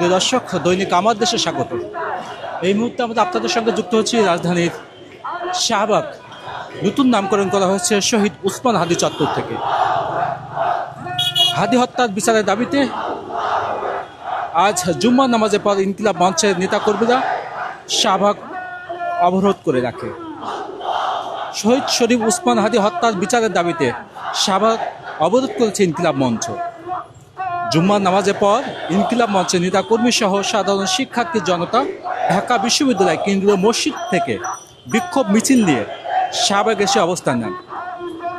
প্রিয় দর্শক, দৈনিক আমার দেশে স্বাগত। এই মুহূর্তে আমরা আপনাদের সঙ্গে যুক্ত হচ্ছি রাজধানীর শাহবাগ। নতুন নামকরণ করা হয়েছে শহীদ উসমান হাদি চত্বর থেকে। হাদি হত্যার বিচারের দাবিতে আজ জুম্মার নামাজের পর ইনকিলাব মঞ্চের নেতাকর্মীরা শাহবাগ অবরোধ করে রাখে। শহীদ শরীফ উসমান হাদি হত্যার বিচারের দাবিতে শাহবাগ অবরোধ করেছে ইনকিলাব মঞ্চ। জুম্মার নামাজের পর ইনকিলাব মঞ্চের নেতাকর্মী সহ সাধারণ শিক্ষার্থী জনতা ঢাকা বিশ্ববিদ্যালয় কেন্দ্রীয় মসজিদ থেকে বিক্ষোভ মিছিল নিয়ে শাহবাগ এসে অবস্থান নেন।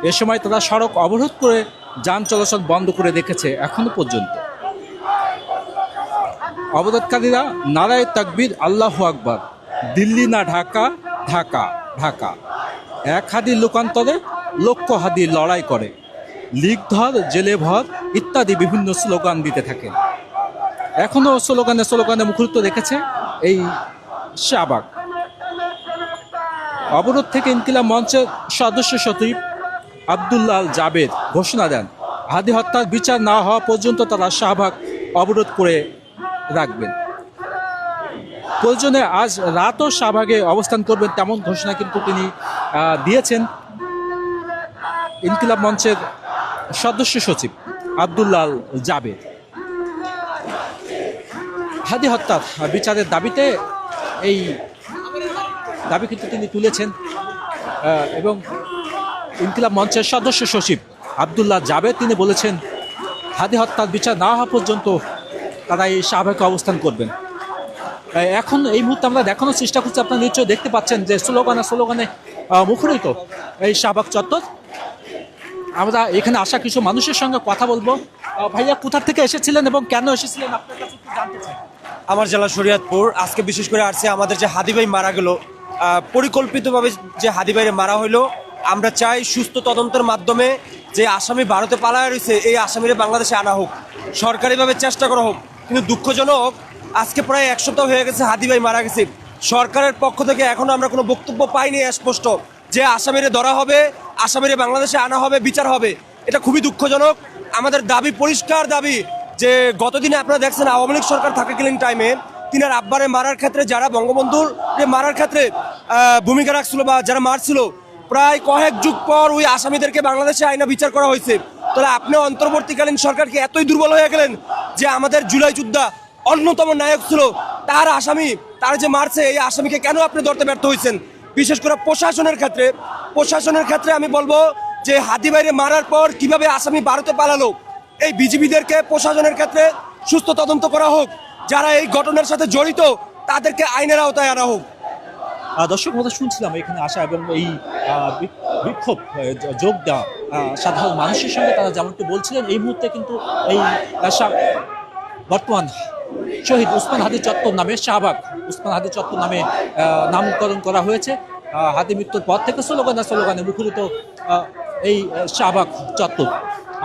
এ সময় তারা সড়ক অবরোধ করে যান চলাচল বন্ধ করে রেখেছে এখনো পর্যন্ত। অবরোধকারীরা নারায়ে তাকবীর, আল্লাহু আকবার, দিল্লি না ঢাকা, ঢাকা ঢাকা, এক হাদির লোকান্তরে লক্ষ হাদি লড়াই করে, লিগ ধর জেলে ভর ইত্যাদি বিভিন্ন স্লোগান দিতে থাকেন। এখনও স্লোগানে মুখরিত রেখেছে এই শাহবাগ। অবরোধ থেকে ইনকিলাব মঞ্চের সদস্য সচিব আব্দুল্লাহ জাবেদ ঘোষণা দেন, হাদি হত্যার বিচার না হওয়া পর্যন্ত তারা শাহবাগ অবরোধ করে রাখবেন। প্রয়োজনে আজ রাতও শাহবাগে অবস্থান করবেন, তেমন ঘোষণা কিন্তু তিনি দিয়েছেন। ইনকিলাব মঞ্চের সদস্য সচিব আব্দুল্লাহ জাবেদ হাদি হত্যার বিচারের দাবিতে এই দাবি কিন্তু তিনি তুলেছেন এবং ইনকিলাব মঞ্চের সদস্য সচিব আব্দুল্লাহ জাবেদ তিনি বলেছেন, হাদি হত্যার বিচার না হওয়া পর্যন্ত তারা এই শাহবাগে অবস্থান করবেন। এখন এই মুহূর্তে আমরা দেখানোর চেষ্টা করছি, আপনারা নিশ্চয়ই দেখতে পাচ্ছেন যে স্লোগানে মুখরিত এই শাহবাগ চত্বর। আমরা এখানে আসা কিছু মানুষের সঙ্গে কথা বলবো। ভাইয়া, কোথা থেকে এসেছিলেন এবং কেন এসেছিলেন আপনার কাছে একটু জানতে চাই। আমার জেলা শরীয়তপুর। আজকে বিশেষ করে আসছে আমাদের যে হাদি ভাই মারা গেল, পরিকল্পিতভাবে যে হাদি ভাইরে মারা হলো, আমরা চাই সুস্থ তদন্তের মাধ্যমে যে আসামি ভারতে পালায় রয়েছে এই আসামিরে বাংলাদেশে আনা হোক, সরকারিভাবে চেষ্টা করা হোক। কিন্তু দুঃখজনক, আজকে প্রায় 1 সপ্তাহ হয়ে গেছে হাদি ভাই মারা গেছে। সরকারের পক্ষ থেকে এখনো আমরা কোনো বক্তব্য পাইনি স্পষ্ট যে আসামিরে ধরা হবে, আসামিরে বাংলাদেশে আনা হবে, বিচার হবে। এটা খুবই দুঃখজনক। আমাদের দাবি, পরিষ্কার দাবি, যে গতদিনে আপনারা দেখছেন আওয়ামী লীগ সরকার থাকাকালীন টাইমে তিনার আব্বারে মারার ক্ষেত্রে যারা বঙ্গবন্ধুর মারার ক্ষেত্রে ভূমিকা রাখছিল বা যারা মারছিল, প্রায় কয়েক যুগ পর ওই আসামিদেরকে বাংলাদেশে আইনা বিচার করা হয়েছে। তাহলে আপনি অন্তর্বর্তীকালীন সরকারকে এতই দুর্বল হয়ে গেলেন যে আমাদের জুলাই যোদ্ধা অন্যতম নায়ক ছিল, তার আসামি, তার যে মারছে এই আসামিকে কেন আপনি ধরতে ব্যর্থ হয়েছেন? বিশেষ করে প্রশাসনের ক্ষেত্রে আমি বলবো যে হাদি ভাইরে মারার পর কিভাবে আসামি ভারতে পালালো, এই বিজিবিদেরকে প্রশাসনের ক্ষেত্রে সুস্থ তদন্ত করা হোক, যারা এই ঘটনার সাথে জড়িত তাদেরকে আইনের আওতায় আনা হোক। দর্শক, আমরা শুনছিলাম এখানে আসা এবং এই বিক্ষোভ যোগ দেওয়া সাধারণ মানুষের সঙ্গে তারা যেমনটি বলছিলেন। এই মুহূর্তে কিন্তু এই বর্তমান শহীদ উসমান হাদি চত্বর নামে শাহবাগ উসমান হাদি চত্বর নামে নামকরণ করা হয়েছে। হাদি মৃত্যুর পর থেকে স্লোগানে মুখরিত এই শাহবাগ চত্বর।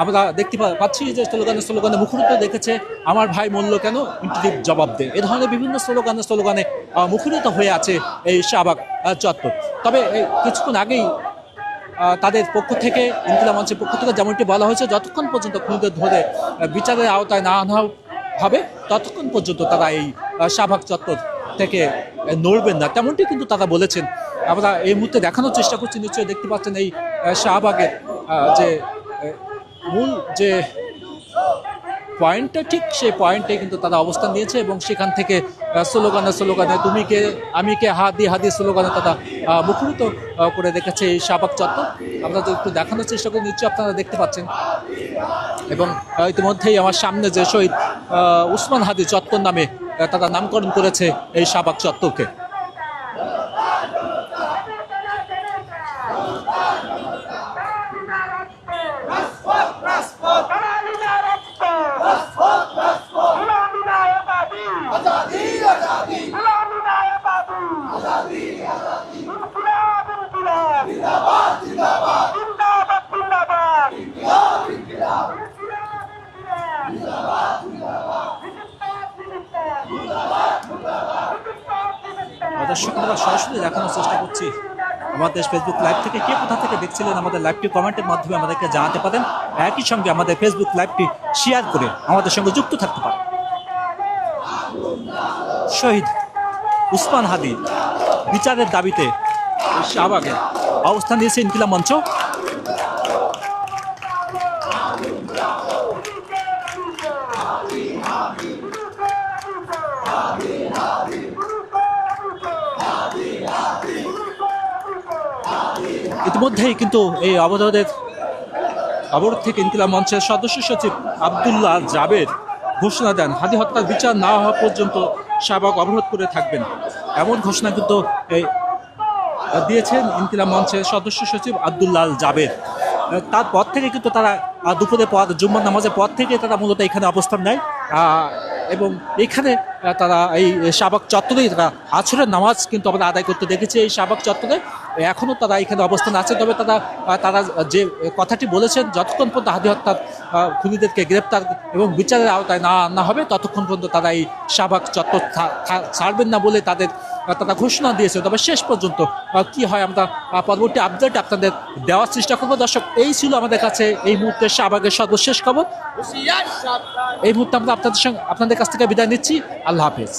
আমরা দেখতে পাচ্ছি যে স্লোগানে মুখরিত দেখেছে, আমার ভাই মূল্য কেন, ইনকিলাব জবাব দে। এ ধরনের বিভিন্ন স্লোগানে মুখরিত হয়ে আছে এই শাহবাগ চত্বর। তবে কিছুক্ষণ আগেই তাদের পক্ষ থেকে, ইনকিলাব মঞ্চের পক্ষ থেকে যেমনটি বলা হয়েছে, যতক্ষণ পর্যন্ত খুনিদের ধরে বিচারের আওতায় না আনা হবে ততক্ষণ পর্যন্ত তারা এই শাহবাগ চত্বর থেকে নড়বেন না, তেমনটি কিন্তু তারা বলেছেন। আমরা এই মুহূর্তে দেখানোর চেষ্টা করছি, নিশ্চয়ই দেখতে পাচ্ছেন এই শাহবাগের যে মূল যে পয়েন্টটা, ঠিক সেই পয়েন্টে কিন্তু তারা অবস্থান নিয়েছে এবং সেখান থেকে স্লোগানে তুমি কে আমি কে, হাদি স্লোগানে তারা মুখরিত করে রেখেছে এই শাহবাগ চত্বর। আমরা তো একটু দেখানোর চেষ্টা করি, নিশ্চয়ই আপনারা দেখতে পাচ্ছেন। এবং ইতিমধ্যেই আমার সামনে যে শহীদ উসমান হাদি চত্বর নামে তারা নামকরণ করেছে এই শাহবাগ চত্বরকে। দর্শক, আমরা সরাসরি দেখানোর চেষ্টা করছি আমাদের ফেসবুক লাইভ থেকে। কে কোথা থেকে দেখছিলেন আমাদের লাইভটি কমেন্টের মাধ্যমে আমাদেরকে জানাতে পারেন। একই সঙ্গে আমাদের ফেসবুক লাইভটি শেয়ার করে আমাদের সঙ্গে যুক্ত থাকতে পারেন। শহীদ উসমান হাদি বিচারের দাবিতে শাহবাগে অবস্থান নিয়েছে ইনকিলাব মঞ্চ। ইতিমধ্যেই কিন্তু এই অবরোধ থেকে ইনকিলাব মঞ্চের সদস্য সচিব আব্দুল্লাহ জাবের ঘোষণা দেন হাদি হত্যার বিচার না হওয়া পর্যন্ত শাহবাগ অবরোধ করে থাকবেন, এমন ঘোষণা কিন্তু এই দিয়েছেন ইনকিলাব মঞ্চের সদস্য সচিব আব্দুল্লাহ জাবের। তারপর থেকে কিন্তু তারা দুপুরের পর জুম্মার নামাজের পর থেকে তারা মূলত এখানে অবস্থান নেয় এবং এখানে তারা এই শাহবাগ চত্বরেই তারা আসরের নামাজ কিন্তু আমরা আদায় করতে দেখেছি এই শাহবাগ চত্বরে। এখনও তারা এখানে অবস্থান আছে, তবে তারা যে কথাটি বলেছেন যতক্ষণ পর্যন্ত হাদি হত্যার খুনিদেরকে গ্রেপ্তার এবং বিচারের আওতায় না আনা হবে ততক্ষণ পর্যন্ত তারা এই শাহবাগ চত্বর ছাড়বেন না বলে তারা ঘোষণা দিয়েছে। তবে শেষ পর্যন্ত কি হয় আমরা পরবর্তী আপডেট আপনাদের দেওয়ার চেষ্টা করবো। দর্শক, এই ছিল আমাদের কাছে এই মুহূর্তে শাহবাগের সর্বশেষ খবর। এই মুহূর্তে আমরা আপনাদের কাছ থেকে বিদায় নিচ্ছি। আল্লাহ হাফেজ।